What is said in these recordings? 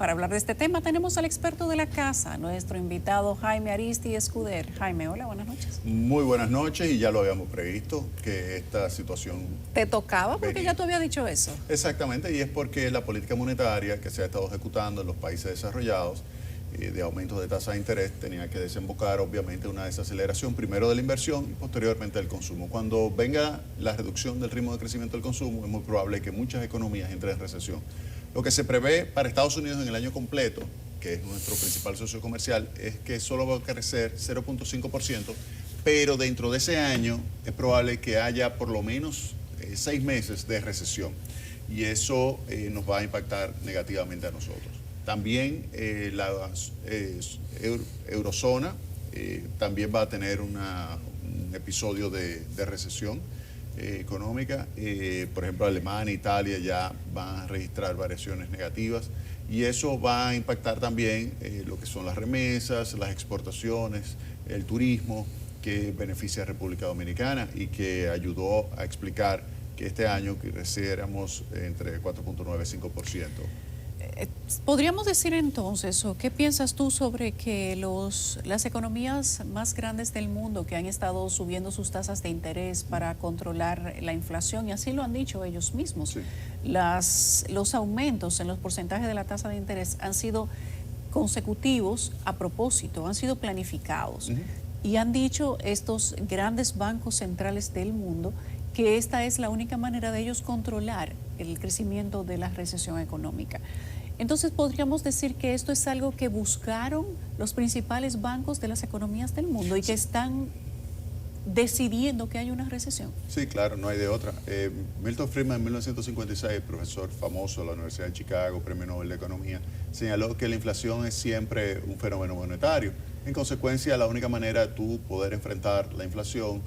Para hablar de este tema tenemos al experto de la casa, nuestro invitado Jaime Aristi Escuder. Jaime, hola, buenas noches. Muy buenas noches, y ya lo habíamos previsto, que esta situación... ¿Te tocaba? Porque venía. ya tú habías dicho eso. Exactamente, y es porque la política monetaria que se ha estado ejecutando en los países desarrollados de aumentos de tasa de interés tenía que desembocar obviamente una desaceleración primero de la inversión y posteriormente del consumo. Cuando venga la reducción del ritmo de crecimiento del consumo, es muy probable que muchas economías entren en recesión. Lo que se prevé para Estados Unidos en el año completo, que es nuestro principal socio comercial, es que solo va a crecer 0.5%, pero dentro de ese año es probable que haya por lo menos 6 meses de recesión, y eso nos va a impactar negativamente a nosotros. También la eurozona también va a tener un episodio de recesión económica. Por ejemplo, Alemania, Italia ya van a registrar variaciones negativas, y eso va a impactar también lo que son las remesas, las exportaciones, el turismo, que beneficia a República Dominicana y que ayudó a explicar que este año creciéramos entre 4.9 y 5%. ¿Podríamos decir entonces, o qué piensas tú sobre que las economías más grandes del mundo que han estado subiendo sus tasas de interés para controlar la inflación, y así lo han dicho ellos mismos, Sí. Los aumentos en los porcentajes de la tasa de interés han sido consecutivos a propósito, han sido planificados? Y han dicho estos grandes bancos centrales del mundo que esta es la única manera de ellos controlar el crecimiento de la recesión económica. Entonces, ¿podríamos decir que esto es algo que buscaron los principales bancos de las economías del mundo y que están decidiendo que hay una recesión? Sí, claro, no hay de otra. Milton Friedman, en 1956, profesor famoso de la Universidad de Chicago, premio Nobel de Economía, señaló que la inflación es siempre un fenómeno monetario. En consecuencia, la única manera de tú poder enfrentar la inflación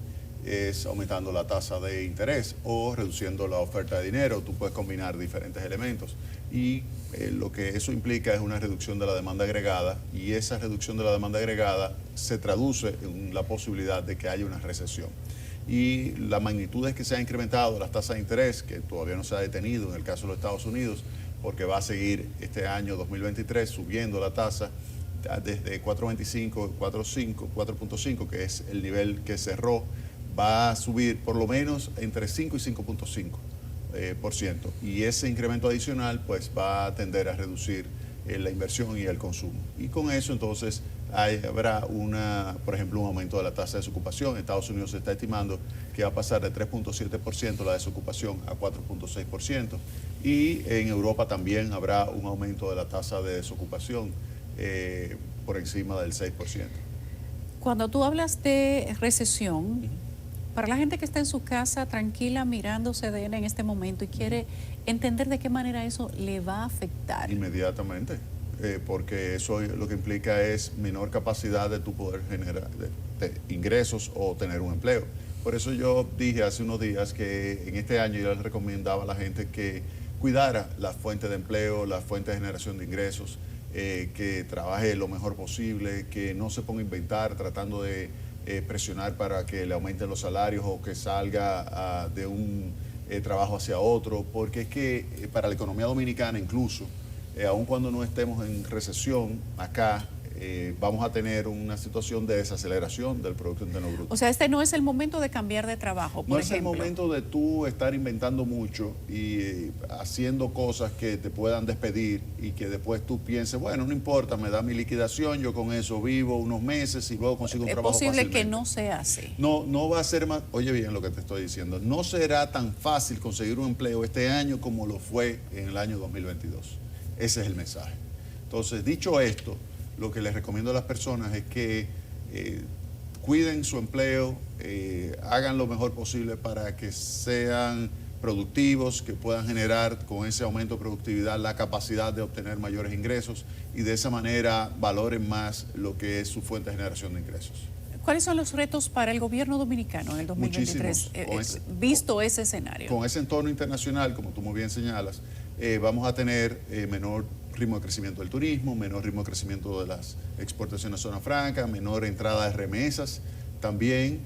es aumentando la tasa de interés o reduciendo la oferta de dinero. Tú puedes combinar diferentes elementos, y lo que eso implica es una reducción de la demanda agregada, y esa reducción de la demanda agregada se traduce en la posibilidad de que haya una recesión. Y la magnitud es que se ha incrementado las tasas de interés, que todavía no se ha detenido en el caso de los Estados Unidos, porque va a seguir este año 2023 subiendo la tasa desde 4.25, 4.5, que es el nivel que cerró, va a subir por lo menos entre 5 y 5.5%. Y ese incremento adicional pues va a tender a reducir la inversión y el consumo. Y con eso entonces habrá por ejemplo, un aumento de la tasa de desocupación. En Estados Unidos se está estimando que va a pasar de 3.7% la desocupación a 4.6%. Y en Europa también habrá un aumento de la tasa de desocupación por encima del 6%. Cuando tú hablas de recesión, para la gente que está en su casa tranquila mirando CDN en este momento y quiere entender de qué manera eso le va a afectar. Inmediatamente, porque eso lo que implica es menor capacidad de tu poder generar de ingresos o tener un empleo. Por eso yo dije hace unos días que en este año yo les recomendaba a la gente que cuidara la fuente de empleo, la fuente de generación de ingresos, que trabaje lo mejor posible, que no se ponga a inventar tratando de presionar para que le aumenten los salarios o que salga de un trabajo hacia otro, porque es que para la economía dominicana incluso, aun cuando no estemos en recesión, acá vamos a tener una situación de desaceleración del Producto Interno Bruto. O sea, este no es el momento de cambiar de trabajo, por ejemplo. No es el momento de tú estar inventando mucho y haciendo cosas que te puedan despedir y que después tú pienses, bueno, no importa, me da mi liquidación, yo con eso vivo unos meses y luego consigo un trabajo fácilmente. Es posible que no sea así. No va a ser más, oye bien lo que te estoy diciendo, no será tan fácil conseguir un empleo este año como lo fue en el año 2022. Ese es el mensaje. Entonces, dicho esto, lo que les recomiendo a las personas es que cuiden su empleo, hagan lo mejor posible para que sean productivos, que puedan generar con ese aumento de productividad la capacidad de obtener mayores ingresos, y de esa manera valoren más lo que es su fuente de generación de ingresos. ¿Cuáles son los retos para el gobierno dominicano en el 2023, visto ese escenario? Con ese entorno internacional, como tú muy bien señalas, vamos a tener menor ritmo de crecimiento del turismo, menor ritmo de crecimiento de las exportaciones a zona franca, menor entrada de remesas. También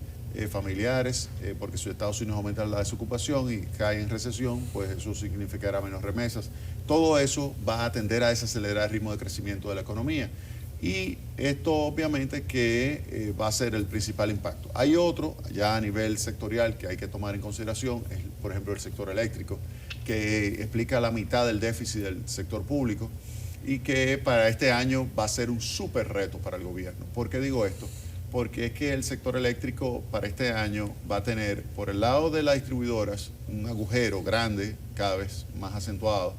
familiares, porque si Estados Unidos aumenta la desocupación y cae en recesión, pues eso significará menos remesas. Todo eso va a tender a desacelerar el ritmo de crecimiento de la economía. Y esto obviamente que va a ser el principal impacto. Hay otro, ya a nivel sectorial, que hay que tomar en consideración, es, por ejemplo, el sector eléctrico, que explica la mitad del déficit del sector público y que para este año va a ser un súper reto para el gobierno. ¿Por qué digo esto? Porque es que el sector eléctrico para este año va a tener, por el lado de las distribuidoras, un agujero grande, cada vez más acentuado,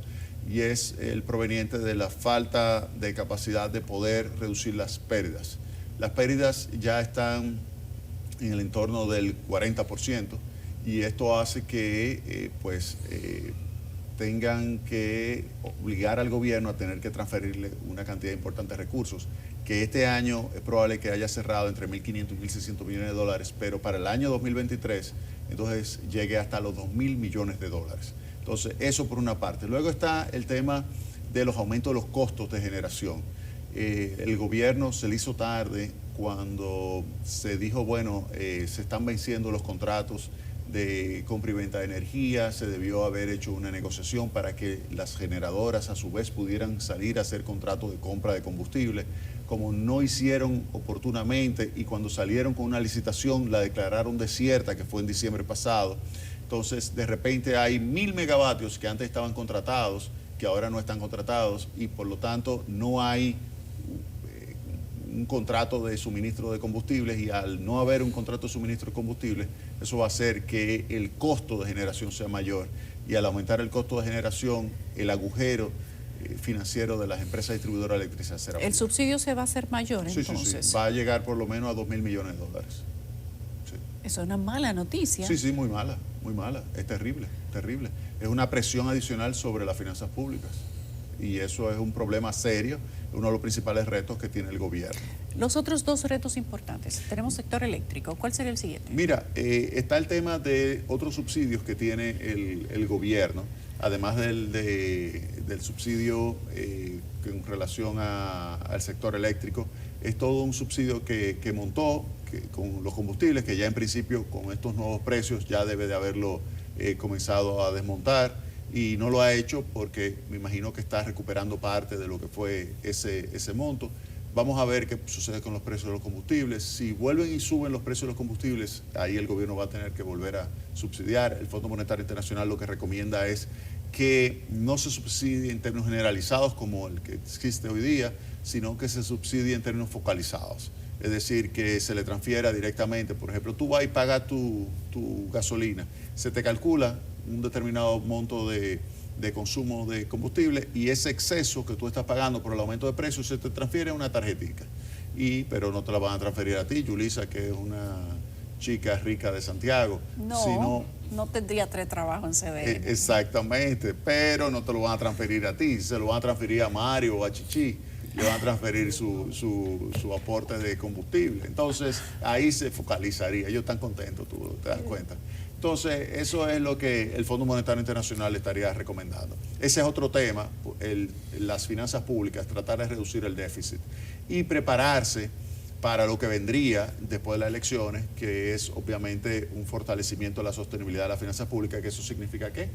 y es el proveniente de la falta de capacidad de poder reducir las pérdidas. Las pérdidas ya están en el entorno del 40% y esto hace que tengan que obligar al gobierno a tener que transferirle una cantidad importante de recursos, que este año es probable que haya cerrado entre 1.500 y 1.600 millones de dólares, pero para el año 2023 entonces llegue hasta los 2.000 millones de dólares. Entonces, eso por una parte. Luego está el tema de los aumentos de los costos de generación. El gobierno se le hizo tarde cuando se dijo, bueno, se están venciendo los contratos de compra y venta de energía, se debió haber hecho una negociación para que las generadoras a su vez pudieran salir a hacer contratos de compra de combustible. Como no hicieron oportunamente y cuando salieron con una licitación la declararon desierta, que fue en diciembre pasado, entonces de repente hay 1.000 megavatios que antes estaban contratados, que ahora no están contratados y por lo tanto no hay un contrato de suministro de combustibles y al no haber un contrato de suministro de combustibles, eso va a hacer que el costo de generación sea mayor y al aumentar el costo de generación, el agujero financiero de las empresas distribuidoras eléctricas será mayor. ¿El subsidio se va a hacer mayor entonces? Sí. Va a llegar por lo menos a 2.000 millones de dólares. Sí. Eso es una mala noticia. Sí, muy mala, es terrible. Es una presión adicional sobre las finanzas públicas y eso es un problema serio, uno de los principales retos que tiene el gobierno. Los otros dos retos importantes, tenemos sector eléctrico, ¿cuál sería el siguiente? Mira, está el tema de otros subsidios que tiene el gobierno, además del subsidio en relación al sector eléctrico, es todo un subsidio que montó con los combustibles, que ya en principio con estos nuevos precios ya debe de haberlo comenzado a desmontar y no lo ha hecho porque me imagino que está recuperando parte de lo que fue ese monto. Vamos a ver qué sucede con los precios de los combustibles. Si vuelven y suben los precios de los combustibles, ahí el gobierno va a tener que volver a subsidiar. El Fondo Monetario Internacional lo que recomienda es que no se subsidie en términos generalizados como el que existe hoy día, sino que se subsidie en términos focalizados. Es decir, que se le transfiera directamente. Por ejemplo, tú vas y pagas tu gasolina, se te calcula un determinado monto de consumo de combustible y ese exceso que tú estás pagando por el aumento de precios se te transfiere a una tarjetica. Pero no te la van a transferir a ti, Yulisa, que es una chica rica de Santiago. No tendría 3 trabajos en CDN. Exactamente, pero no te lo van a transferir a ti, se lo van a transferir a Mario o a Chichi, le van a transferir su aporte de combustible. Entonces, ahí se focalizaría. Ellos están contentos, tú te das cuenta. Entonces, eso es lo que el Fondo Monetario Internacional estaría recomendando. Ese es otro tema, las finanzas públicas, tratar de reducir el déficit y prepararse para lo que vendría después de las elecciones, que es obviamente un fortalecimiento de la sostenibilidad de las finanzas públicas, que eso significa ¿qué?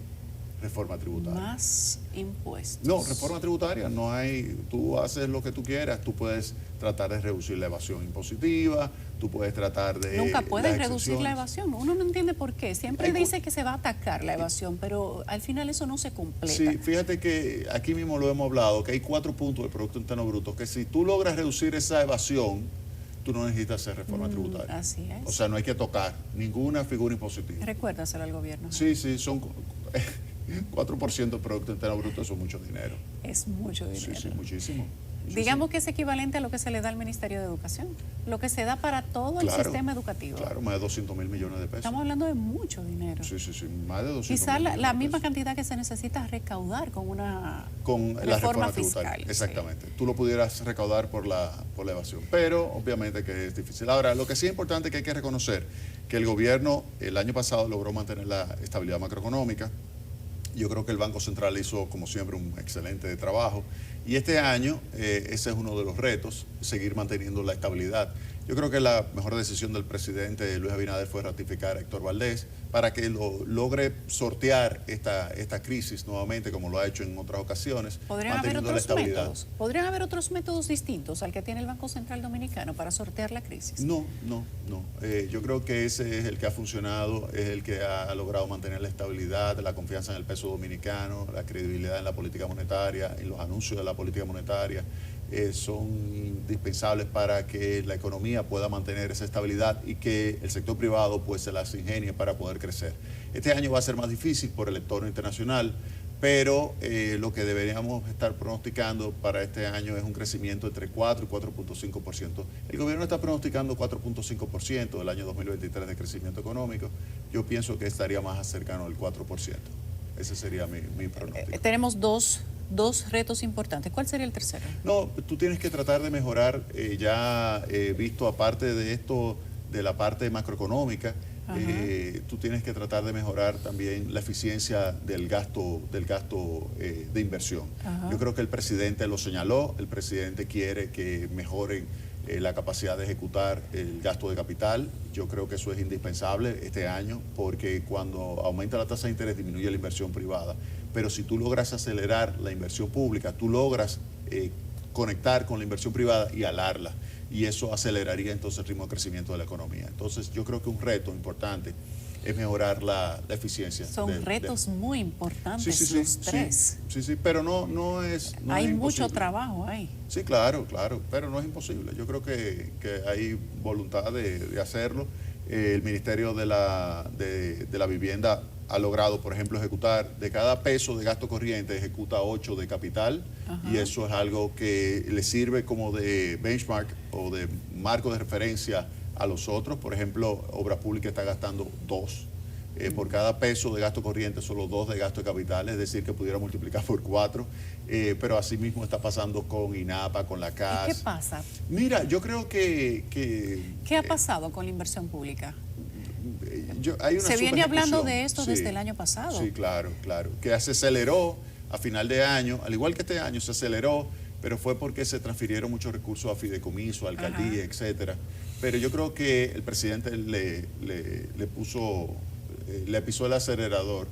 Reforma tributaria. Más impuestos. No, reforma tributaria, no hay, tú haces lo que tú quieras, tú puedes tratar de reducir la evasión impositiva, tú puedes tratar de... Nunca puedes reducir la evasión, uno no entiende por qué, siempre dice que se va a atacar la evasión, pero al final eso no se completa. Sí, fíjate que aquí mismo lo hemos hablado, que hay 4 puntos del Producto Interno Bruto, que si tú logras reducir esa evasión, tú no necesitas hacer reforma tributaria. Así es. O sea, no hay que tocar ninguna figura impositiva. Recuérdaselo al gobierno. Sí, son 4% del Producto Interno Bruto, eso es mucho dinero. Es mucho dinero. Sí, muchísimo. Digamos que es equivalente a lo que se le da al Ministerio de Educación, lo que se da para todo el sistema educativo. Claro, más de 200.000 millones de pesos. Estamos hablando de mucho dinero. Sí, más de 200 Quizás la misma pesos. cantidad que se necesita recaudar con una la reforma fiscal. Tributaria. Exactamente. Sí. Tú lo pudieras recaudar por la evasión, pero obviamente que es difícil. Ahora, lo que sí es importante que hay que reconocer que el gobierno el año pasado logró mantener la estabilidad macroeconómica. Yo creo que el Banco Central hizo, como siempre, un excelente trabajo. Y este año, ese es uno de los retos, seguir manteniendo la estabilidad. Yo creo que la mejor decisión del presidente Luis Abinader fue ratificar a Héctor Valdés para que logre sortear esta crisis nuevamente, como lo ha hecho en otras ocasiones, ¿Podrían haber manteniendo la otros estabilidad. métodos? ¿Podrían haber otros métodos distintos al que tiene el Banco Central Dominicano para sortear la crisis? No. Yo creo que ese es el que ha funcionado, es el que ha logrado mantener la estabilidad, la confianza en el peso dominicano, la credibilidad en la política monetaria, en los anuncios de la política monetaria. Son indispensables para que la economía pueda mantener esa estabilidad y que el sector privado pues se las ingenie para poder crecer. Este año va a ser más difícil por el entorno internacional, pero lo que deberíamos estar pronosticando para este año es un crecimiento entre 4 y 4.5%. El gobierno está pronosticando 4.5% del año 2023 de crecimiento económico. Yo pienso que estaría más cercano al 4%. Ese sería mi pronóstico. Tenemos dos retos importantes. ¿Cuál sería el tercero? No, tú tienes que tratar de mejorar, visto aparte de esto, de la parte macroeconómica, tú tienes que tratar de mejorar también la eficiencia del gasto de inversión. Yo creo que el presidente lo señaló, el presidente quiere que mejoren la capacidad de ejecutar el gasto de capital. Yo creo que eso es indispensable este año, porque cuando aumenta la tasa de interés disminuye la inversión privada. Pero si tú logras acelerar la inversión pública, tú logras conectar con la inversión privada y alarla. Y eso aceleraría entonces el ritmo de crecimiento de la economía. Entonces yo creo que un reto importante es mejorar la eficiencia. Son retos muy importantes los tres. Sí, pero no es hay es mucho imposible. Trabajo ahí. Sí, claro, pero no es imposible. Yo creo que hay voluntad de hacerlo. El Ministerio de la Vivienda ha logrado, por ejemplo, ejecutar de cada peso de gasto corriente, ejecuta 8 de capital. Y eso es algo que le sirve como de benchmark o de marco de referencia a los otros. Por ejemplo, Obras Públicas está gastando 2. Por cada peso de gasto corriente, solo 2 de gasto de capital, es decir, que pudiera multiplicar por 4. Pero así mismo está pasando con INAPA, con la CAS. ¿Y qué pasa? Mira, yo creo que ¿Qué ha pasado con la inversión pública? Hay una se viene hablando superejecución. de esto desde el año pasado. Sí, claro. Que se aceleró a final de año, al igual que este año se aceleró, pero fue porque se transfirieron muchos recursos a fideicomiso, a alcaldía, etcétera. Pero yo creo que el presidente le pisó el acelerador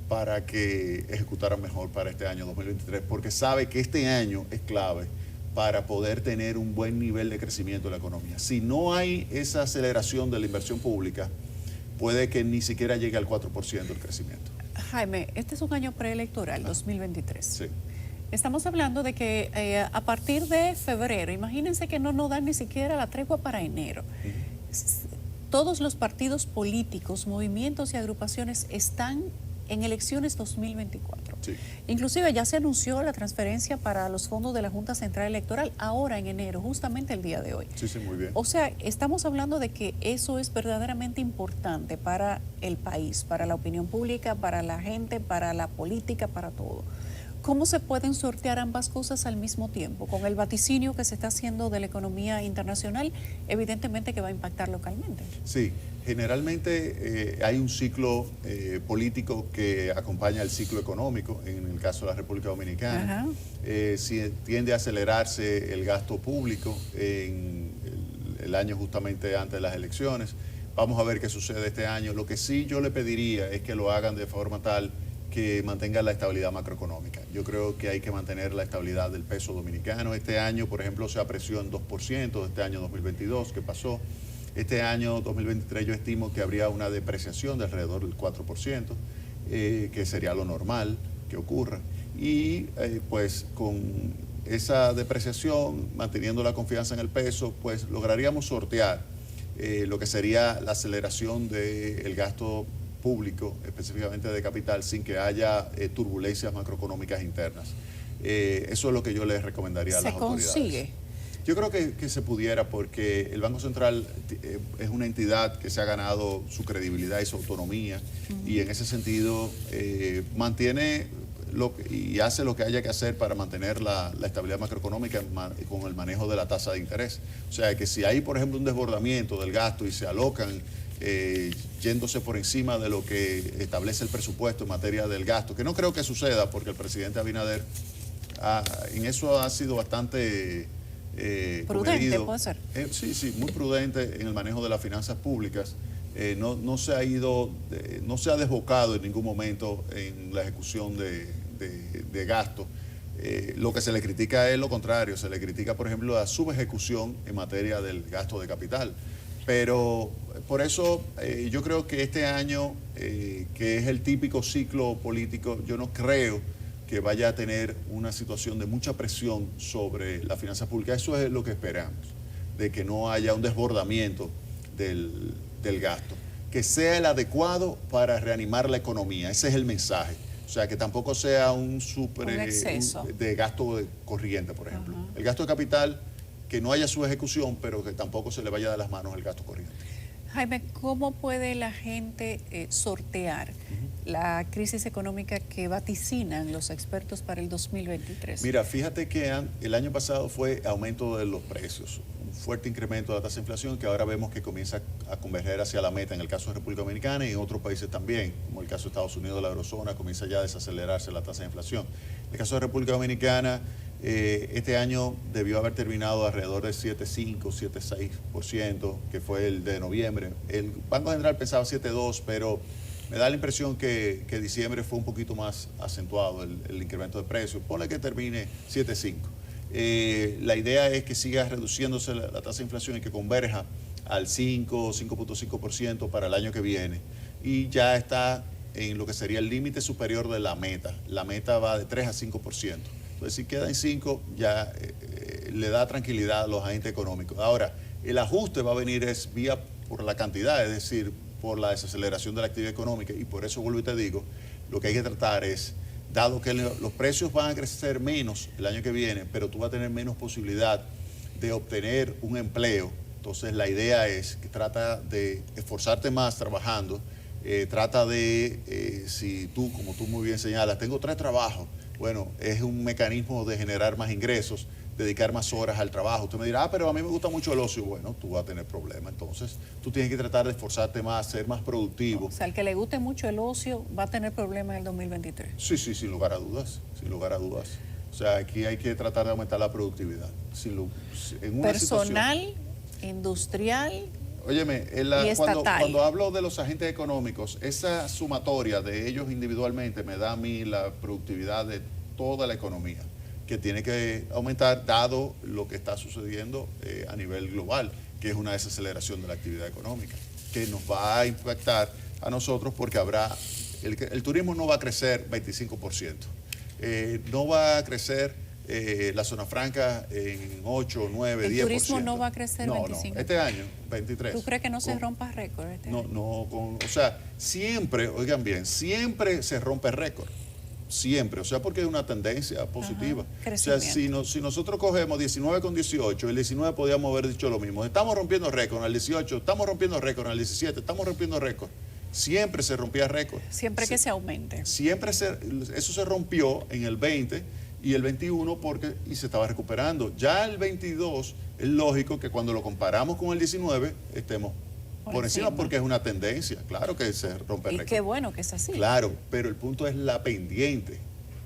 para que ejecutara mejor para este año 2023, porque sabe que este año es clave para poder tener un buen nivel de crecimiento de la economía. Si no hay esa aceleración de la inversión pública, puede que ni siquiera llegue al 4% el crecimiento. Jaime, este es un año preelectoral, 2023. Sí. Estamos hablando de que a partir de febrero, imagínense que no nos dan ni siquiera la tregua para enero. Todos los partidos políticos, movimientos y agrupaciones están en elecciones 2024. Sí. Inclusive ya se anunció la transferencia para los fondos de la Junta Central Electoral ahora en enero, justamente el día de hoy. Sí, muy bien. O sea, estamos hablando de que eso es verdaderamente importante para el país, para la opinión pública, para la gente, para la política, para todo. ¿Cómo se pueden sortear ambas cosas al mismo tiempo? Con el vaticinio que se está haciendo de la economía internacional, evidentemente que va a impactar localmente. Sí, generalmente hay un ciclo político que acompaña el ciclo económico, en el caso de la República Dominicana. Si tiende a acelerarse el gasto público en el año justamente antes de las elecciones. Vamos a ver qué sucede este año. Lo que sí yo le pediría es que lo hagan de forma tal que mantenga la estabilidad macroeconómica. Yo creo que hay que mantener la estabilidad del peso dominicano. Este año, por ejemplo, se apreció en 2%, este año 2022, que pasó. Este año 2023 yo estimo que habría una depreciación de alrededor del 4%, que sería lo normal que ocurra. Y pues con esa depreciación, manteniendo la confianza en el peso, pues lograríamos sortear lo que sería la aceleración del gasto público, específicamente de capital, sin que haya turbulencias macroeconómicas internas. Eso es lo que yo les recomendaría a las autoridades. ¿Se consigue? Yo creo que se pudiera, porque el Banco Central es una entidad que se ha ganado su credibilidad y su autonomía, y en ese sentido mantiene y hace lo que haya que hacer para mantener la estabilidad macroeconómica con el manejo de la tasa de interés. O sea, que si hay, por ejemplo, un desbordamiento del gasto y se alocan yéndose por encima de lo que establece el presupuesto en materia del gasto, que no creo que suceda, porque el presidente Abinader en eso ha sido bastante Prudente, puede ser. Sí, muy prudente en el manejo de las finanzas públicas. No se ha desbocado en ningún momento en la ejecución de gastos. Lo que se le critica es lo contrario, se le critica, por ejemplo, la subejecución en materia del gasto de capital. Pero por eso yo creo que este año, que es el típico ciclo político, yo no creo que vaya a tener una situación de mucha presión sobre la finanza pública. Eso es lo que esperamos, de que no haya un desbordamiento del gasto, que sea el adecuado para reanimar la economía. Ese es el mensaje. O sea, que tampoco sea un exceso de gasto corriente, por ejemplo. El gasto de capital, que no haya su ejecución, pero que tampoco se le vaya de las manos el gasto corriente. Jaime, ¿cómo puede la gente sortear la crisis económica que vaticinan los expertos para el 2023? Mira, fíjate que el año pasado fue aumento de los precios, un fuerte incremento de la tasa de inflación que ahora vemos que comienza a converger hacia la meta en el caso de República Dominicana y en otros países también, como el caso de Estados Unidos, la eurozona, comienza ya a desacelerarse la tasa de inflación. En el caso de República Dominicana, este año debió haber terminado alrededor del 7,5, 7,6%, que fue el de noviembre. El Banco Central pensaba 7,2, pero me da la impresión que diciembre fue un poquito más acentuado el incremento de precios. Ponle que termine 7,5. La idea es que siga reduciéndose la tasa de inflación y que converja al 5, 5.5% para el año que viene. Y ya está en lo que sería el límite superior de la meta. La meta va de 3 a 5%. Entonces, si queda en 5, ya le da tranquilidad a los agentes económicos. Ahora, el ajuste va a venir vía por la cantidad, es decir, por la desaceleración de la actividad económica. Y por eso, vuelvo y te digo, lo que hay que tratar es, dado que los precios van a crecer menos el año que viene, pero tú vas a tener menos posibilidad de obtener un empleo. Entonces, la idea es que trata de esforzarte más trabajando. Trata de, si tú, como tú muy bien señalas, tengo 3 trabajos, bueno, es un mecanismo de generar más ingresos, dedicar más horas al trabajo. Usted me dirá, pero a mí me gusta mucho el ocio. Bueno, tú vas a tener problemas. Entonces, tú tienes que tratar de esforzarte más, ser más productivo. O sea, el que le guste mucho el ocio va a tener problemas en el 2023. Sí, sin lugar a dudas, sin lugar a dudas. O sea, aquí hay que tratar de aumentar la productividad. En una personal, industrial. Óyeme, cuando hablo de los agentes económicos, esa sumatoria de ellos individualmente me da a mí la productividad de toda la economía, que tiene que aumentar dado lo que está sucediendo a nivel global, que es una desaceleración de la actividad económica, que nos va a impactar a nosotros porque el turismo no va a crecer 25%, no va a crecer la zona franca en 8, 9, 10%. ¿El turismo no va a crecer 25%? No, este año, 23%. ¿Tú crees que no se rompa récord este año? O sea, siempre, oigan bien, siempre se rompe récord. Siempre, o sea, porque es una tendencia positiva. O sea, si nosotros cogemos 19 con 18, el 19 podíamos haber dicho lo mismo. Estamos rompiendo récord en el 18, estamos rompiendo récord en el 17, estamos rompiendo récord. Siempre se rompía récord. Siempre que se aumente. Eso se rompió en el 20 y el 21 y se estaba recuperando. Ya el 22 es lógico que cuando lo comparamos con el 19 estemos por encima porque es una tendencia. Claro que se rompe récord. Y qué bueno que es así. Claro, pero el punto es la pendiente.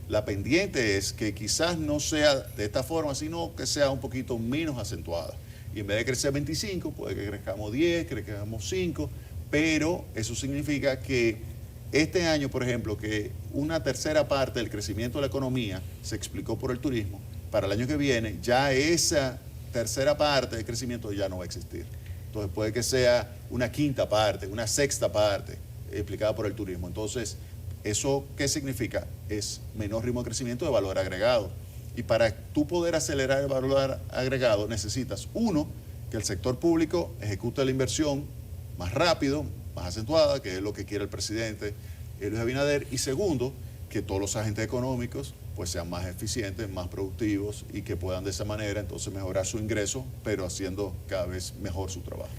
La pendiente es que quizás no sea de esta forma, sino que sea un poquito menos acentuada. Y en vez de crecer 25, puede que crezcamos 10, que crezcamos 5, pero eso significa que este año, por ejemplo, que una tercera parte del crecimiento de la economía se explicó por el turismo, para el año que viene ya esa tercera parte del crecimiento ya no va a existir. Entonces puede que sea una quinta parte, una sexta parte explicada por el turismo. Entonces, ¿eso qué significa? Es menor ritmo de crecimiento de valor agregado. Y para tú poder acelerar el valor agregado necesitas, uno, que el sector público ejecute la inversión más rápido, más acentuada, que es lo que quiere el presidente Luis Abinader, y segundo, que todos los agentes económicos pues sean más eficientes, más productivos y que puedan de esa manera entonces mejorar su ingreso, pero haciendo cada vez mejor su trabajo.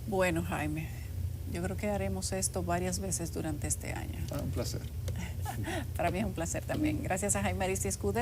Bueno, Jaime, yo creo que haremos esto varias veces durante este año. Un placer. Para mí es un placer también. Gracias a Jaime Ariztía Escudero.